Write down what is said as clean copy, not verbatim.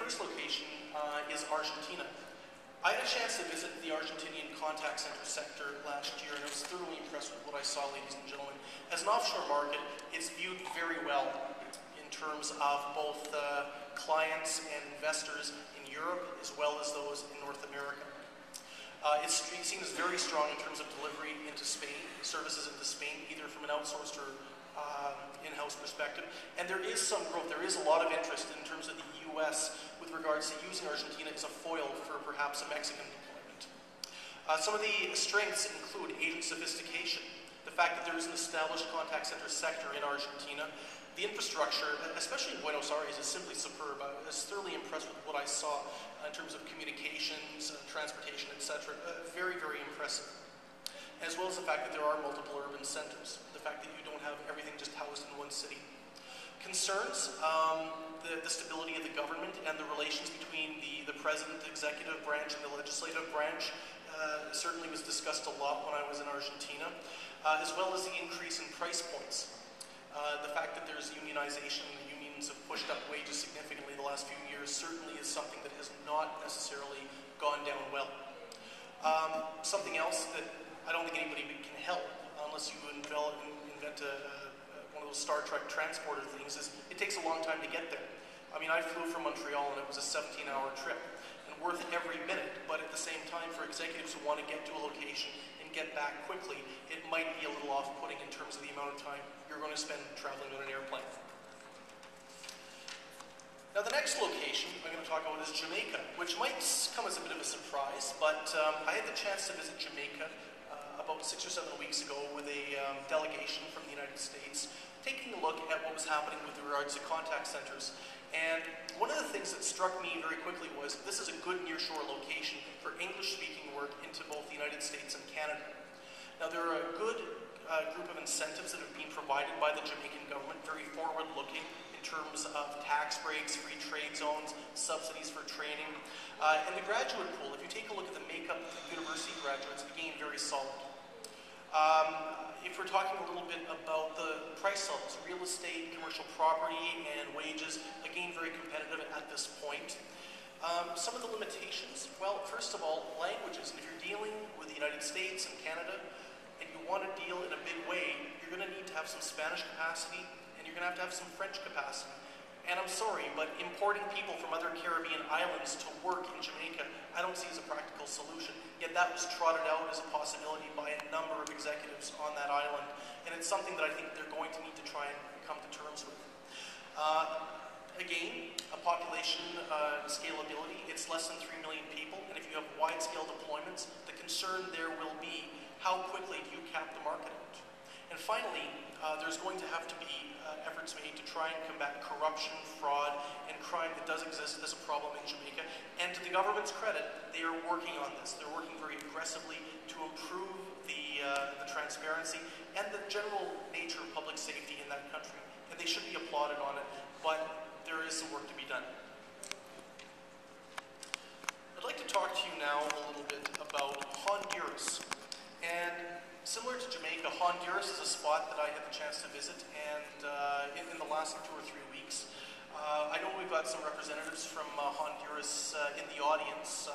first location is Argentina. I had a chance to visit the Argentinian contact center sector last year, and I was thoroughly impressed with what I saw, ladies and gentlemen. As an offshore market, it's viewed very well in terms of both clients and investors in Europe, as well as those in North America. It's seen as very strong in terms of delivery into Spain, services into Spain, either from an outsourced or in-house perspective. And there is some growth. There is a lot of interest in terms of the U.S. with regards to using Argentina as a foil for perhaps a Mexican deployment. Some of the strengths include agent sophistication, the fact that there is an established contact center sector in Argentina. The infrastructure, especially in Buenos Aires, is simply superb. I was thoroughly impressed with what I saw in terms of communications, transportation, etc. Very, very impressive. As well as the fact that there are multiple urban centers. The fact that you don't have everything just housed in one city. Concerns, the stability of the government and the relations between the president, the executive branch, and the legislative branch certainly was discussed a lot when I was in Argentina, as well as the increase in price points. The fact that there's unionization, the unions have pushed up wages significantly the last few years certainly is something that has not necessarily gone down well. Something else that I don't think anybody can help unless you invent one of those Star Trek transporter things is it takes a long time to get there. I mean, I flew from Montreal and it was a 17-hour trip and worth every minute, but at the same time for executives who want to get to a location and get back quickly, it might be a little off-putting in terms of the amount of time you're going to spend traveling on an airplane. Now the next location I'm going to talk about is Jamaica, which might come as a bit of a surprise, but I had the chance to visit Jamaica about 6 or 7 weeks ago with a delegation from the United States, taking a look at what was happening with regards to contact centers. And one of the things that struck me very quickly was this is a good nearshore location for English-speaking work into both the United States and Canada. Now there are a good group of incentives that have been provided by the Jamaican government, very forward-looking in terms of tax breaks, free trade zones, subsidies for training. And the graduate pool, if you take a look at the makeup of the university graduates, again, very solid. If we're talking a little bit about the price levels, real estate, commercial property, and wages, again, very competitive at this point. Some of the limitations, well, first of all, languages. And if you're dealing with the United States and Canada, and you want to deal in a big way, you're going to need to have some Spanish capacity, and you're going to have some French capacity. And I'm sorry, but importing people from other Caribbean islands to work in Jamaica, I don't see as a practical solution. Yet that was trotted out as a possibility by a number of executives on that island. And it's something that I think they're going to need to try and come to terms with. Again, a population scalability, it's less than 3 million people. And if you have wide-scale deployments, the concern there will be how quickly do you cap the market out. And finally, there's going to have to be efforts made to try and combat corruption, fraud, and crime that does exist as a problem in Jamaica. And to the government's credit, they are working on this. They're working very aggressively to improve the transparency and the general nature of public safety in that country. And they should be applauded on it, but there is some work to be done. I'd like to talk to you now a little bit about Honduras. And similar to Jamaica, Honduras is a spot that I had the chance to visit, and in the last 2 or 3 weeks. I know we've got some representatives from Honduras in the audience.